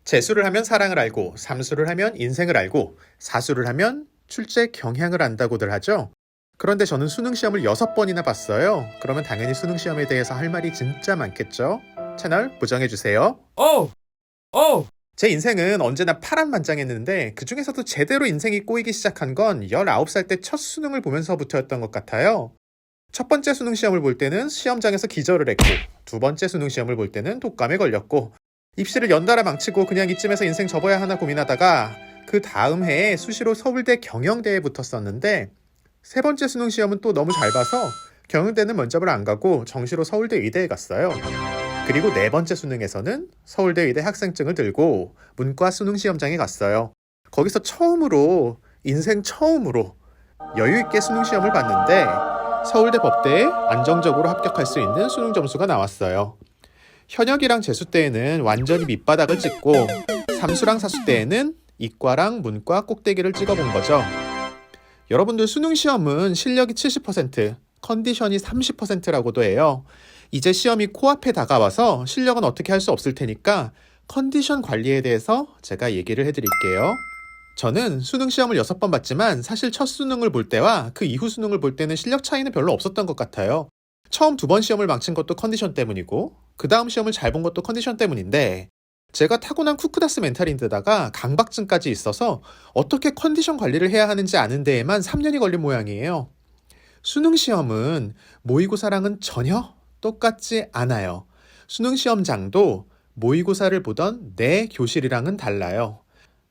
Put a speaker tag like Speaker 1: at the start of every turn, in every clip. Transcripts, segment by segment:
Speaker 1: 재수를 하면 사랑을 알고, 삼수를 하면 인생을 알고, 사수를 하면 출제 경향을 안다고들 하죠. 그런데 저는 수능시험을 6번이나 봤어요. 그러면 당연히 수능시험에 대해서 할 말이 진짜 많겠죠? 채널 고정해주세요. 제 인생은 언제나 파란만장했는데 그 중에서도 제대로 인생이 꼬이기 시작한 건 19살 때 첫 수능을 보면서부터였던 것 같아요. 첫 번째 수능시험을 볼 때는 시험장에서 기절을 했고, 두 번째 수능시험을 볼 때는 독감에 걸렸고, 입시를 연달아 망치고 그냥 이쯤에서 인생 접어야 하나 고민하다가 그 다음 해에 수시로 서울대 경영대에 붙었었는데, 세 번째 수능시험은 또 너무 잘 봐서 경영대는 면접을 안 가고 정시로 서울대 의대에 갔어요. 그리고 네 번째 수능에서는 서울대 의대 학생증을 들고 문과 수능시험장에 갔어요. 거기서 인생 처음으로 여유있게 수능시험을 봤는데 서울대 법대에 안정적으로 합격할 수 있는 수능 점수가 나왔어요. 현역이랑 재수 때에는 완전히 밑바닥을 찍고 삼수랑 사수 때에는 이과랑 문과 꼭대기를 찍어본 거죠. 여러분들 수능시험은 실력이 70%, 컨디션이 30%라고도 해요. 이제 시험이 코앞에 다가와서 실력은 어떻게 할 수 없을 테니까 컨디션 관리에 대해서 제가 얘기를 해드릴게요. 저는 수능시험을 6번 봤지만 사실 첫 수능을 볼 때와 그 이후 수능을 볼 때는 실력 차이는 별로 없었던 것 같아요. 처음 2번 시험을 망친 것도 컨디션 때문이고 그 다음 시험을 잘 본 것도 컨디션 때문인데 제가 타고난 쿠크다스 멘탈인데다가 강박증까지 있어서 어떻게 컨디션 관리를 해야 하는지 아는 데에만 3년이 걸린 모양이에요. 수능시험은 모의고사랑은 전혀 똑같지 않아요. 수능시험장도 모의고사를 보던 내 교실이랑은 달라요.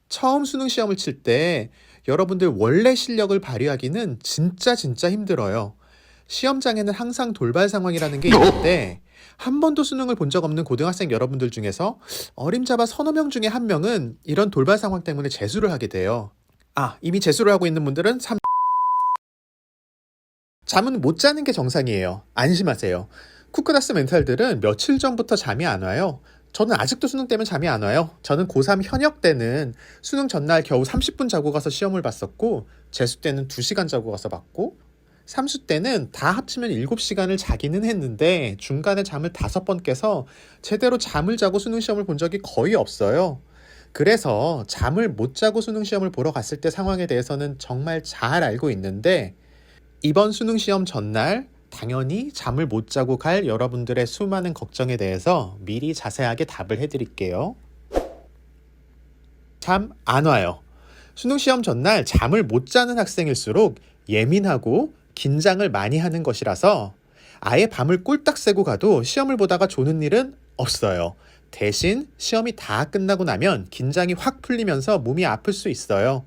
Speaker 1: 처음 수능시험을 칠 때 여러분들 원래 실력을 발휘하기는 진짜 힘들어요. 시험장에는 항상 돌발 상황이라는 게 있는데 한 번도 수능을 본 적 없는 고등학생 여러분들 중에서 어림잡아 서너 명 중에 한 명은 이런 돌발 상황 때문에 재수를 하게 돼요. 이미 재수를 하고 있는 분들은 잠은 못 자는 게 정상이에요. 안심하세요. 쿠크다스 멘탈들은 며칠 전부터 잠이 안 와요. 저는 아직도 수능 때면 잠이 안 와요. 저는 고3 현역 때는 수능 전날 겨우 30분 자고 가서 시험을 봤었고, 재수 때는 2시간 자고 가서 봤고, 삼수 때는 다 합치면 7시간을 자기는 했는데 중간에 잠을 5번 깨서 제대로 잠을 자고 수능시험을 본 적이 거의 없어요. 그래서 잠을 못 자고 수능시험을 보러 갔을 때 상황에 대해서는 정말 잘 알고 있는데 이번 수능시험 전날 당연히 잠을 못 자고 갈 여러분들의 수많은 걱정에 대해서 미리 자세하게 답을 해드릴게요. 잠 안 와요. 수능시험 전날 잠을 못 자는 학생일수록 예민하고 긴장을 많이 하는 것이라서 아예 밤을 꼴딱 새고 가도 시험을 보다가 조는 일은 없어요. 대신 시험이 다 끝나고 나면 긴장이 확 풀리면서 몸이 아플 수 있어요.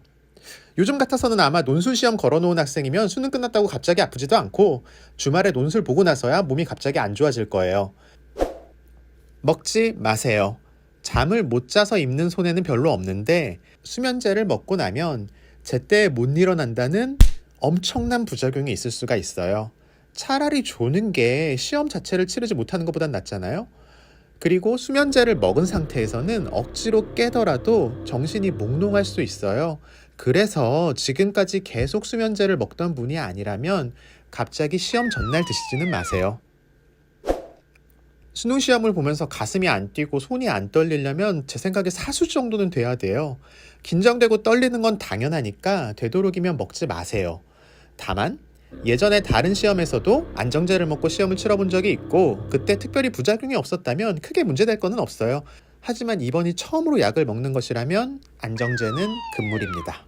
Speaker 1: 요즘 같아서는 아마 논술 시험 걸어놓은 학생이면 수능 끝났다고 갑자기 아프지도 않고 주말에 논술 보고 나서야 몸이 갑자기 안 좋아질 거예요. 먹지 마세요. 잠을 못 자서 입는 손해는 별로 없는데 수면제를 먹고 나면 제때 못 일어난다는 엄청난 부작용이 있을 수가 있어요. 차라리 조는 게 시험 자체를 치르지 못하는 것보단 낫잖아요. 그리고 수면제를 먹은 상태에서는 억지로 깨더라도 정신이 몽롱할 수 있어요. 그래서 지금까지 계속 수면제를 먹던 분이 아니라면 갑자기 시험 전날 드시지는 마세요. 수능시험을 보면서 가슴이 안 뛰고 손이 안 떨리려면 제 생각에 사수 정도는 돼야 돼요. 긴장되고 떨리는 건 당연하니까 되도록이면 먹지 마세요. 다만 예전에 다른 시험에서도 안정제를 먹고 시험을 치러본 적이 있고 그때 특별히 부작용이 없었다면 크게 문제될 거는 없어요. 하지만 이번이 처음으로 약을 먹는 것이라면 안정제는 금물입니다.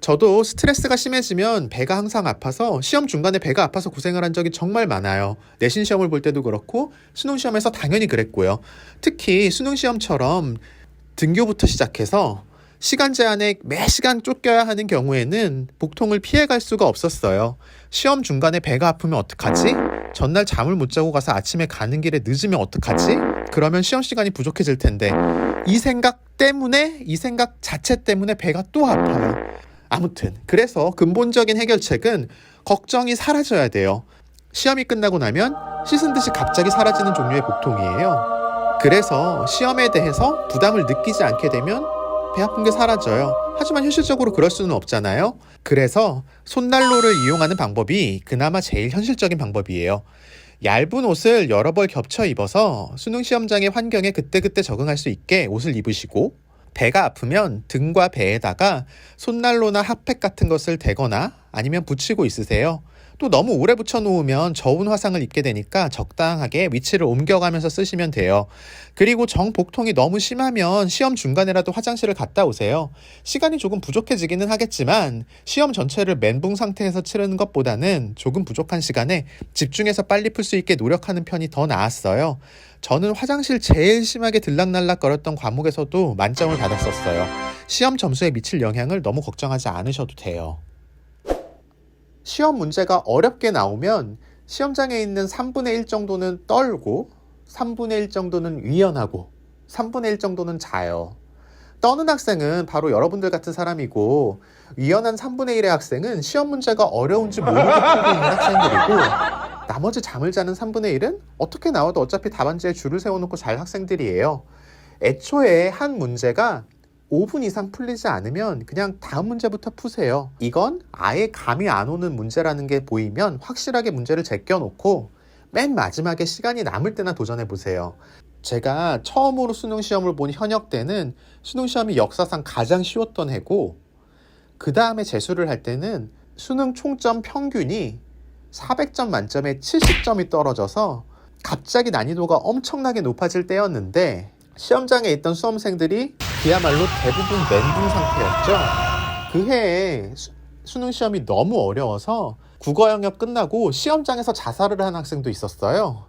Speaker 1: 저도 스트레스가 심해지면 배가 항상 아파서 시험 중간에 배가 아파서 고생을 한 적이 정말 많아요. 내신 시험을 볼 때도 그렇고 수능시험에서 당연히 그랬고요. 특히 수능시험처럼 등교부터 시작해서 시간 제한에 매 시간 쫓겨야 하는 경우에는 복통을 피해갈 수가 없었어요. 시험 중간에 배가 아프면 어떡하지? 전날 잠을 못 자고 가서 아침에 가는 길에 늦으면 어떡하지? 그러면 시험 시간이 부족해질 텐데 이 생각 자체 때문에 배가 또 아파요. 아무튼 그래서 근본적인 해결책은 걱정이 사라져야 돼요. 시험이 끝나고 나면 씻은 듯이 갑자기 사라지는 종류의 복통이에요. 그래서 시험에 대해서 부담을 느끼지 않게 되면 배 아픈 게 사라져요. 하지만 현실적으로 그럴 수는 없잖아요. 그래서 손난로를 이용하는 방법이 그나마 제일 현실적인 방법이에요. 얇은 옷을 여러 벌 겹쳐 입어서 수능 시험장의 환경에 그때그때 적응할 수 있게 옷을 입으시고, 배가 아프면 등과 배에다가 손난로나 핫팩 같은 것을 대거나 아니면 붙이고 있으세요. 또 너무 오래 붙여놓으면 저온 화상을 입게 되니까 적당하게 위치를 옮겨가면서 쓰시면 돼요. 그리고 정복통이 너무 심하면 시험 중간에라도 화장실을 갔다 오세요. 시간이 조금 부족해지기는 하겠지만 시험 전체를 멘붕 상태에서 치르는 것보다는 조금 부족한 시간에 집중해서 빨리 풀 수 있게 노력하는 편이 더 나았어요. 저는 화장실 제일 심하게 들락날락거렸던 과목에서도 만점을 받았었어요. 시험 점수에 미칠 영향을 너무 걱정하지 않으셔도 돼요. 시험 문제가 어렵게 나오면 시험장에 있는 3분의 1 정도는 떨고 3분의 1 정도는 위연하고 3분의 1 정도는 자요. 떠는 학생은 바로 여러분들 같은 사람이고, 위연한 3분의 1의 학생은 시험 문제가 어려운지 모르고 풀고 있는 학생들이고, 나머지 잠을 자는 3분의 1은 어떻게 나와도 어차피 답안지에 줄을 세워놓고 잘 학생들이에요. 애초에 한 문제가 5분 이상 풀리지 않으면 그냥 다음 문제부터 푸세요. 이건 아예 감이 안 오는 문제라는 게 보이면 확실하게 문제를 제껴놓고 맨 마지막에 시간이 남을 때나 도전해보세요. 제가 처음으로 수능 시험을 본 현역 때는 수능 시험이 역사상 가장 쉬웠던 해고, 그 다음에 재수를 할 때는 수능 총점 평균이 400점 만점에 70점이 떨어져서 갑자기 난이도가 엄청나게 높아질 때였는데, 시험장에 있던 수험생들이 그야말로 대부분 멘붕 상태였죠. 그 해에 수능 시험이 너무 어려워서 국어 영역 끝나고 시험장에서 자살을 한 학생도 있었어요.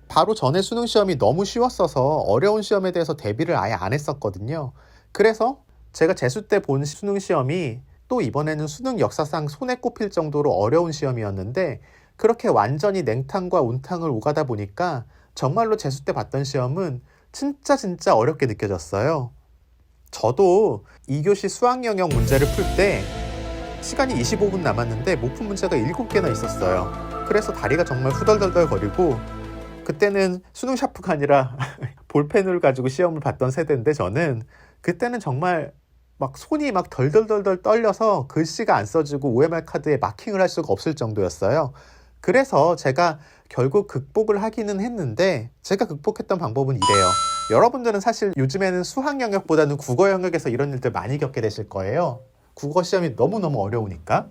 Speaker 1: 바로 전에 수능 시험이 너무 쉬웠어서 어려운 시험에 대해서 대비를 아예 안 했었거든요. 그래서 제가 재수 때 본 수능 시험이 또 이번에는 수능 역사상 손에 꼽힐 정도로 어려운 시험이었는데, 그렇게 완전히 냉탕과 온탕을 오가다 보니까 정말로 재수 때 봤던 시험은 진짜 어렵게 느껴졌어요. 저도 2교시 수학 영역 문제를 풀 때 시간이 25분 남았는데 못 푼 문제가 7개나 있었어요. 그래서 다리가 정말 후덜덜덜 거리고, 그때는 수능 샤프가 아니라 볼펜을 가지고 시험을 봤던 세대인데, 저는 그때는 정말 막 손이 막 덜덜덜덜 떨려서 글씨가 안 써지고 OMR 카드에 마킹을 할 수가 없을 정도였어요. 그래서 제가 결국 극복을 하기는 했는데, 제가 극복했던 방법은 이래요. 여러분들은 사실 요즘에는 수학 영역보다는 국어 영역에서 이런 일들 많이 겪게 되실 거예요. 국어 시험이 너무너무 어려우니까.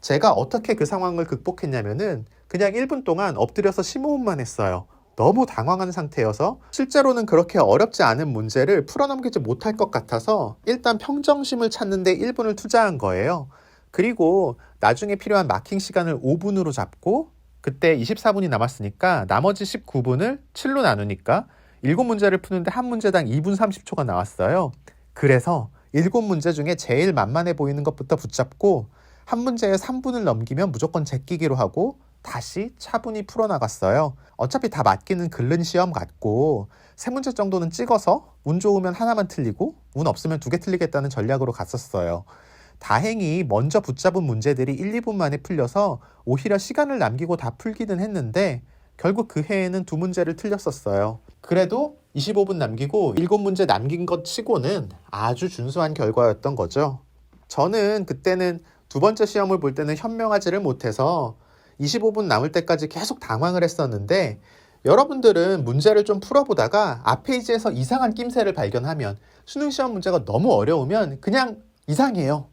Speaker 1: 제가 어떻게 그 상황을 극복했냐면은 그냥 1분 동안 엎드려서 심호흡만 했어요. 너무 당황한 상태여서 실제로는 그렇게 어렵지 않은 문제를 풀어넘기지 못할 것 같아서 일단 평정심을 찾는데 1분을 투자한 거예요. 그리고 나중에 필요한 마킹 시간을 5분으로 잡고, 그때 24분이 남았으니까 나머지 19분을 7로 나누니까 7문제를 푸는데 한 문제당 2분 30초가 나왔어요. 그래서 7문제 중에 제일 만만해 보이는 것부터 붙잡고 한 문제에 3분을 넘기면 무조건 제끼기로 하고 다시 차분히 풀어나갔어요. 어차피 다 맞기는 글른 시험 같고 3문제 정도는 찍어서 운 좋으면 하나만 틀리고 운 없으면 2개 틀리겠다는 전략으로 갔었어요. 다행히 먼저 붙잡은 문제들이 1, 2분 만에 풀려서 오히려 시간을 남기고 다 풀기는 했는데, 결국 그 해에는 2문제를 틀렸었어요. 그래도 25분 남기고 7문제 남긴 것 치고는 아주 준수한 결과였던 거죠. 저는 그때는 두 번째 시험을 볼 때는 현명하지를 못해서 25분 남을 때까지 계속 당황을 했었는데, 여러분들은 문제를 좀 풀어보다가 앞 페이지에서 이상한 낌새를 발견하면, 수능 시험 문제가 너무 어려우면 그냥 이상해요.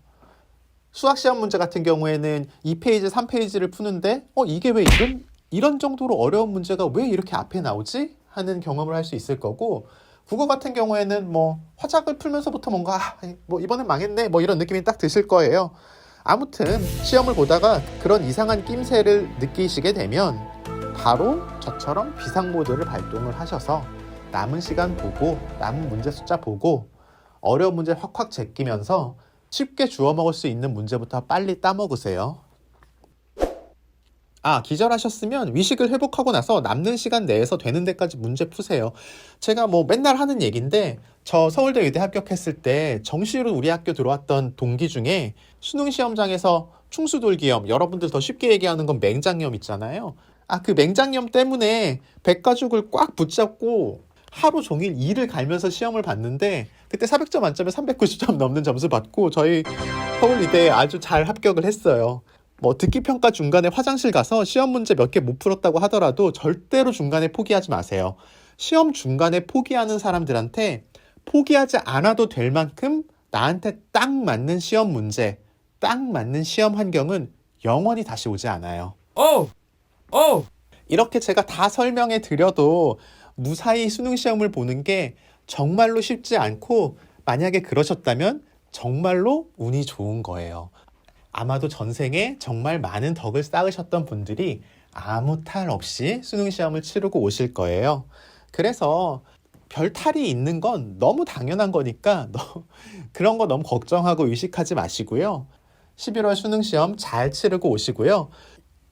Speaker 1: 수학 시험 문제 같은 경우에는 2페이지, 3페이지를 푸는데 이게 왜 이런 정도로 어려운 문제가 왜 이렇게 앞에 나오지? 하는 경험을 할 수 있을 거고, 국어 같은 경우에는 화작을 풀면서부터 뭔가 이번엔 망했네 이런 느낌이 딱 드실 거예요. 아무튼 시험을 보다가 그런 이상한 낌새를 느끼시게 되면 바로 저처럼 비상 모드를 발동을 하셔서 남은 시간 보고 남은 문제 숫자 보고 어려운 문제 확확 제끼면서 쉽게 주워 먹을 수 있는 문제부터 빨리 따먹으세요. 기절하셨으면 위식을 회복하고 나서 남는 시간 내에서 되는 데까지 문제 푸세요. 제가 맨날 하는 얘기인데, 저 서울대 의대 합격했을 때 정시로 우리 학교 들어왔던 동기 중에 수능 시험장에서 충수돌기염, 여러분들 더 쉽게 얘기하는 건 맹장염 있잖아요. 그 맹장염 때문에 백가죽을 꽉 붙잡고 하루 종일 이를 갈면서 시험을 봤는데, 그때 400점 만점에 390점 넘는 점수 받고 저희 서울의대에 아주 잘 합격을 했어요. 뭐 듣기평가 중간에 화장실 가서 시험 문제 몇 개 못 풀었다고 하더라도 절대로 중간에 포기하지 마세요. 시험 중간에 포기하는 사람들한테 포기하지 않아도 될 만큼 나한테 딱 맞는 시험 문제, 딱 맞는 시험 환경은 영원히 다시 오지 않아요. 이렇게 제가 다 설명해 드려도 무사히 수능 시험을 보는 게 정말로 쉽지 않고, 만약에 그러셨다면 정말로 운이 좋은 거예요. 아마도 전생에 정말 많은 덕을 쌓으셨던 분들이 아무 탈 없이 수능 시험을 치르고 오실 거예요. 그래서 별 탈이 있는 건 너무 당연한 거니까 그런 거 너무 걱정하고 의식하지 마시고요. 11월 수능 시험 잘 치르고 오시고요.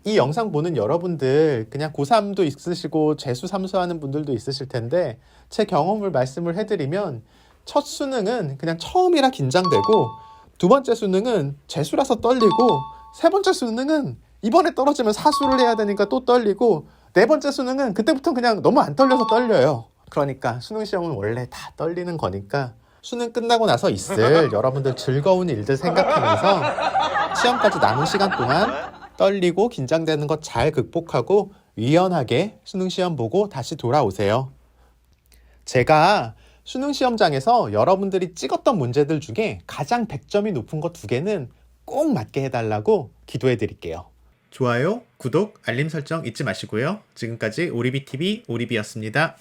Speaker 1: 이 영상 보는 여러분들 그냥 고3도 있으시고 재수 삼수하는 분들도 있으실 텐데, 제 경험을 말씀을 해드리면 첫 수능은 그냥 처음이라 긴장되고, 두 번째 수능은 재수라서 떨리고, 세 번째 수능은 이번에 떨어지면 사수를 해야 되니까 또 떨리고, 네 번째 수능은 그때부터 그냥 너무 안 떨려서 떨려요. 그러니까 수능 시험은 원래 다 떨리는 거니까 수능 끝나고 나서 있을 여러분들 즐거운 일들 생각하면서 시험까지 남은 시간 동안 떨리고 긴장되는 것 잘 극복하고 유연하게 수능 시험 보고 다시 돌아오세요. 제가 수능 시험장에서 여러분들이 찍었던 문제들 중에 가장 100점이 높은 거 2개는 꼭 맞게 해달라고 기도해 드릴게요. 좋아요, 구독, 알림 설정 잊지 마시고요. 지금까지 오리비TV 오리비였습니다.